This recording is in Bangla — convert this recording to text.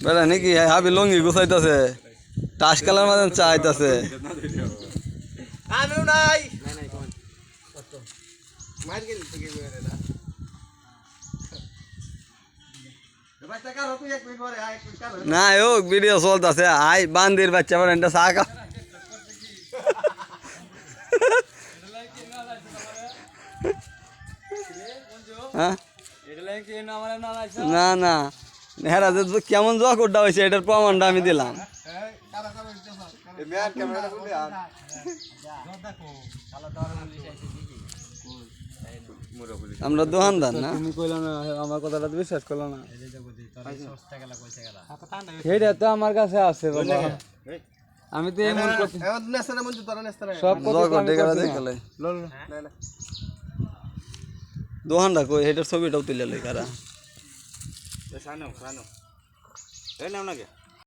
বেটা নাকি হাবি লঙ্গি গুছাইতেছে টাস কালার মাঝে চাইতেছে না ও ভিডিও চলতেছে আই বান্দির বাচ্চা বড় এটা সাকা হ্যাঁ না না হেরা যে কেমন জকরটা হয়েছে এটার প্রমাণটা আমি দিলাম আমরা দোকানদার না তুমি কইলা না আমার কথাটা বিশ্বাস করলো না সেইটা তো আমার কাছে আছে বাবা আমি তো এমন করতে সব দোকানটা কই এটার ছবিটাও তুলে লই কারা